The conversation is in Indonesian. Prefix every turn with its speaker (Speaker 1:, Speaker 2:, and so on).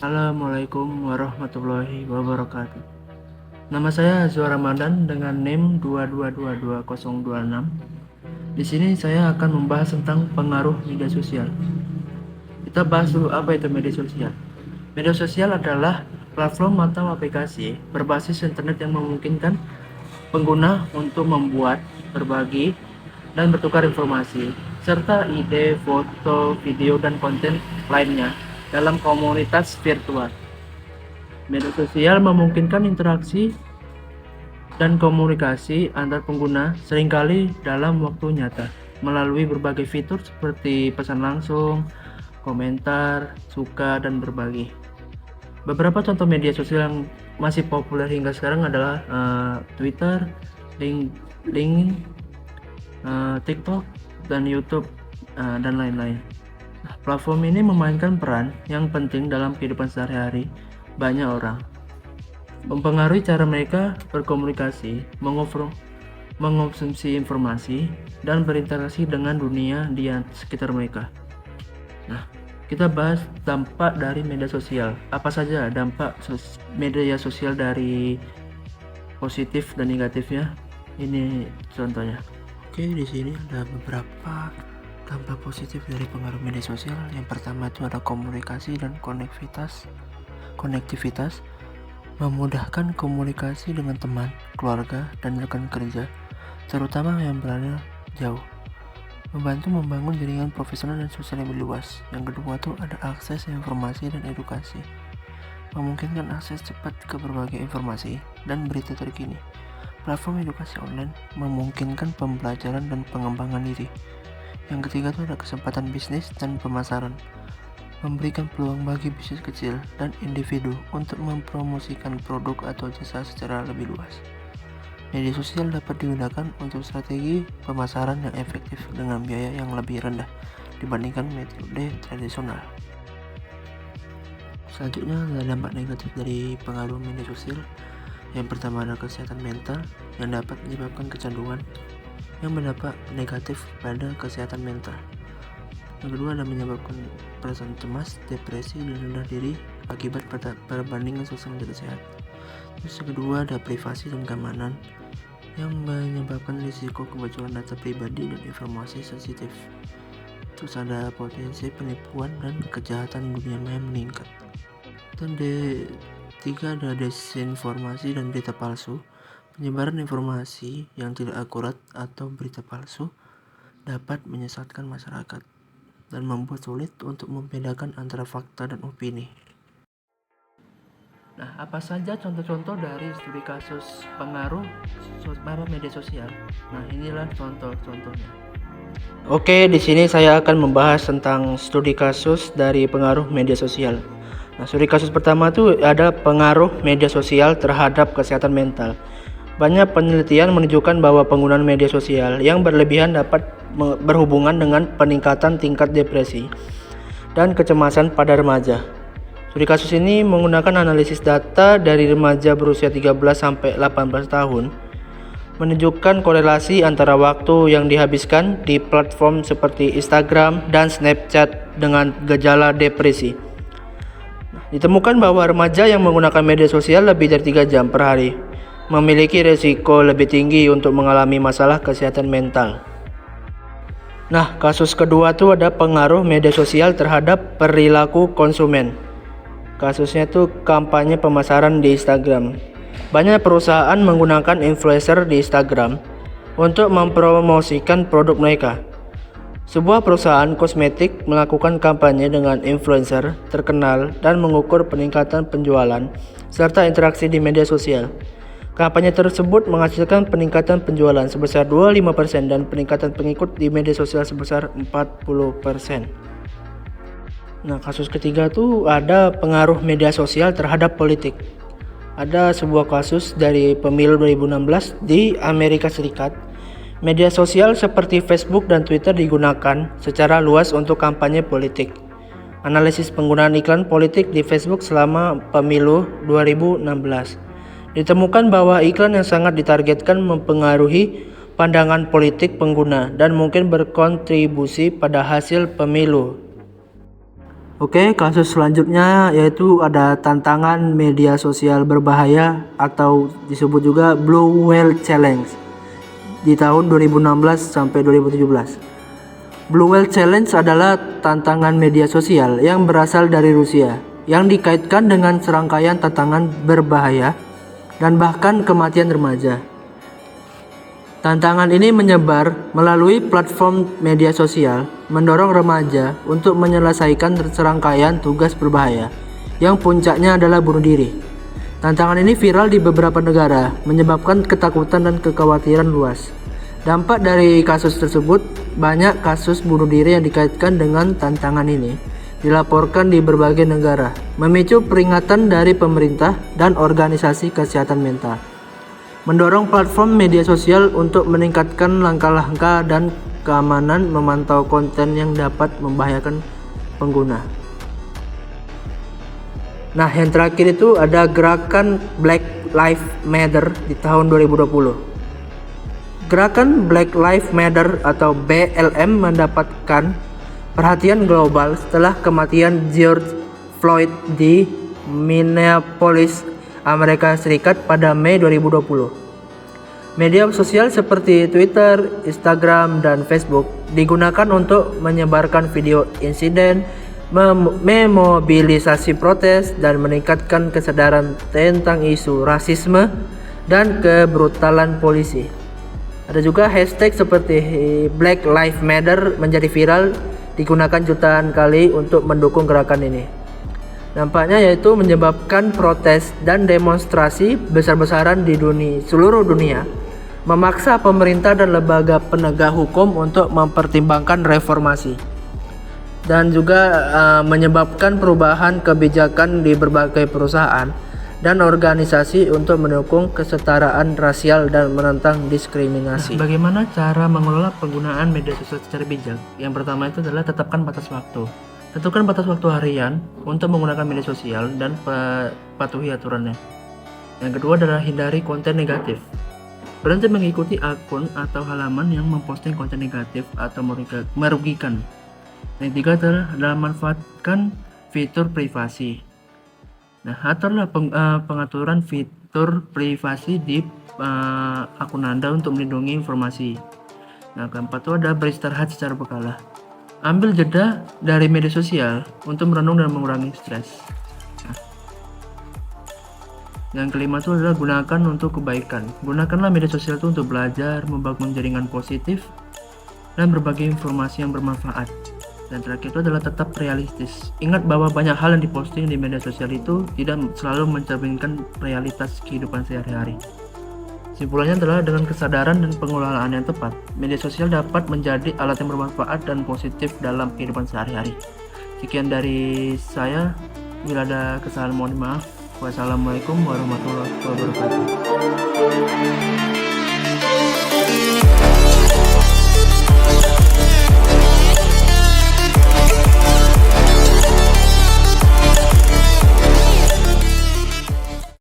Speaker 1: Assalamualaikum warahmatullahi wabarakatuh. Nama saya Azwar Ramadan dengan NIM 2222026. Di sini saya akan membahas tentang pengaruh media sosial. Kita bahas dulu apa itu media sosial. Media sosial adalah platform atau aplikasi berbasis internet yang memungkinkan pengguna untuk membuat, berbagi, dan bertukar informasi, serta ide, foto, video, dan konten lainnya dalam komunitas virtual. Media sosial memungkinkan interaksi dan komunikasi antar pengguna seringkali dalam waktu nyata melalui berbagai fitur seperti pesan langsung, komentar, suka, dan berbagi. Beberapa contoh media sosial yang masih populer hingga sekarang adalah Twitter, LinkedIn, TikTok, dan YouTube, dan lain-lain. Platform ini memainkan peran yang penting dalam kehidupan sehari-hari banyak orang, mempengaruhi cara mereka berkomunikasi, mengonsumsi informasi, dan berinteraksi dengan dunia di sekitar mereka. Nah, kita bahas dampak dari media sosial. Apa saja dampak media sosial dari positif dan negatifnya? Ini contohnya. Oke, di sini ada beberapa dampak positif dari pengaruh media sosial. Yang pertama itu ada komunikasi dan konektivitas, memudahkan komunikasi dengan teman, keluarga, dan rekan kerja, terutama yang berada jauh. Membantu membangun jaringan profesional dan sosial yang lebih luas. Yang kedua itu ada akses informasi dan edukasi, memungkinkan akses cepat ke berbagai informasi dan berita terkini. Platform edukasi online memungkinkan pembelajaran dan pengembangan diri. Yang ketiga itu ada kesempatan bisnis dan pemasaran, memberikan peluang bagi bisnis kecil dan individu untuk mempromosikan produk atau jasa secara lebih luas. Media sosial dapat digunakan untuk strategi pemasaran yang efektif dengan biaya yang lebih rendah dibandingkan metode tradisional. Selanjutnya ada dampak negatif dari pengaruh media sosial. Yang pertama ada kesehatan mental yang dapat menyebabkan kecanduan yang berdampak negatif pada kesehatan mental. Yang kedua ada menyebabkan perasaan cemas, depresi, dan rendah diri akibat perbandingan sosial yang tidak sehat. Terus yang kedua ada privasi dan keamanan yang menyebabkan risiko kebocoran data pribadi dan informasi sensitif. Terus ada potensi penipuan dan kejahatan dunia maya meningkat. Dan tiga ada desinformasi dan berita palsu. Penyebaran informasi yang tidak akurat atau berita palsu dapat menyesatkan masyarakat dan membuat sulit untuk membedakan antara fakta dan opini. Nah, apa saja contoh-contoh dari studi kasus pengaruh media sosial? Nah, inilah contoh-contohnya. Oke, di sini saya akan membahas tentang studi kasus dari pengaruh media sosial. Nah, studi kasus pertama itu ada pengaruh media sosial terhadap kesehatan mental. Banyak penelitian menunjukkan bahwa penggunaan media sosial yang berlebihan dapat berhubungan dengan peningkatan tingkat depresi dan kecemasan pada remaja. Studi kasus ini menggunakan analisis data dari remaja berusia 13 sampai 18 tahun, menunjukkan korelasi antara waktu yang dihabiskan di platform seperti Instagram dan Snapchat dengan gejala depresi. Ditemukan bahwa remaja yang menggunakan media sosial lebih dari 3 jam per hari memiliki risiko lebih tinggi untuk mengalami masalah kesehatan mental. Nah, kasus kedua itu ada pengaruh media sosial terhadap perilaku konsumen. Kasusnya itu kampanye pemasaran di Instagram. Banyak perusahaan menggunakan influencer di Instagram untuk mempromosikan produk mereka. Sebuah perusahaan kosmetik melakukan kampanye dengan influencer terkenal dan mengukur peningkatan penjualan serta interaksi di media sosial. Kampanye tersebut menghasilkan peningkatan penjualan sebesar 25% dan peningkatan pengikut di media sosial sebesar 40%. Nah, kasus ketiga tuh ada pengaruh media sosial terhadap politik. Ada sebuah kasus dari pemilu 2016 di Amerika Serikat. Media sosial seperti Facebook dan Twitter digunakan secara luas untuk kampanye politik. Analisis penggunaan iklan politik di Facebook selama pemilu 2016. Ditemukan bahwa iklan yang sangat ditargetkan mempengaruhi pandangan politik pengguna dan mungkin berkontribusi pada hasil pemilu. Oke, kasus selanjutnya yaitu ada tantangan media sosial berbahaya atau disebut juga Blue Whale Challenge di tahun 2016 sampai 2017. Blue Whale Challenge adalah tantangan media sosial yang berasal dari Rusia yang dikaitkan dengan serangkaian tantangan berbahaya dan bahkan kematian remaja. Tantangan ini menyebar melalui platform media sosial, mendorong remaja untuk menyelesaikan serangkaian tugas berbahaya yang puncaknya adalah bunuh diri. Tantangan ini viral di beberapa negara, menyebabkan ketakutan dan kekhawatiran luas. Dampak dari kasus tersebut, banyak kasus bunuh diri yang dikaitkan dengan tantangan ini dilaporkan di berbagai negara, memicu peringatan dari pemerintah dan organisasi kesehatan mental. Mendorong platform media sosial untuk meningkatkan langkah-langkah dan keamanan memantau konten yang dapat membahayakan pengguna. Nah, yang terakhir itu ada gerakan Black Lives Matter di tahun 2020. Gerakan Black Lives Matter atau BLM mendapatkan perhatian global setelah kematian George Floyd di Minneapolis, Amerika Serikat pada Mei 2020. Media sosial seperti Twitter, Instagram, dan Facebook digunakan untuk menyebarkan video insiden, memobilisasi protes, dan meningkatkan kesadaran tentang isu rasisme dan kebrutalan polisi. Ada juga hashtag seperti Black Lives Matter menjadi viral, digunakan jutaan kali untuk mendukung gerakan ini. Dampaknya yaitu menyebabkan protes dan demonstrasi besar-besaran di seluruh dunia, memaksa pemerintah dan lembaga penegak hukum untuk mempertimbangkan reformasi, dan juga menyebabkan perubahan kebijakan di berbagai perusahaan dan organisasi untuk mendukung kesetaraan rasial dan menentang diskriminasi. Bagaimana cara mengelola penggunaan media sosial secara bijak? Yang pertama itu adalah tetapkan batas waktu. Tentukan batas waktu harian untuk menggunakan media sosial dan patuhi aturannya. Yang kedua adalah hindari konten negatif. Berhenti mengikuti akun atau halaman yang memposting konten negatif atau merugikan. Yang ketiga adalah manfaatkan fitur privasi. Nah, aturlah pengaturan fitur privasi di akun Anda untuk melindungi informasi. Nah, keempat itu ada beristirahat secara berkala. Ambil jeda dari media sosial untuk merenung dan mengurangi stres. Nah, yang kelima itu adalah gunakan untuk kebaikan. Gunakanlah media sosial itu untuk belajar, membangun jaringan positif, dan berbagi informasi yang bermanfaat. Dan terakhir itu adalah tetap realistis. Ingat bahwa banyak hal yang diposting di media sosial itu tidak selalu mencerminkan realitas kehidupan sehari-hari. Simpulannya adalah dengan kesadaran dan pengelolaan yang tepat, media sosial dapat menjadi alat yang bermanfaat dan positif dalam kehidupan sehari-hari. Sekian dari saya. Bila ada kesalahan mohon maaf. Wassalamualaikum warahmatullahi wabarakatuh.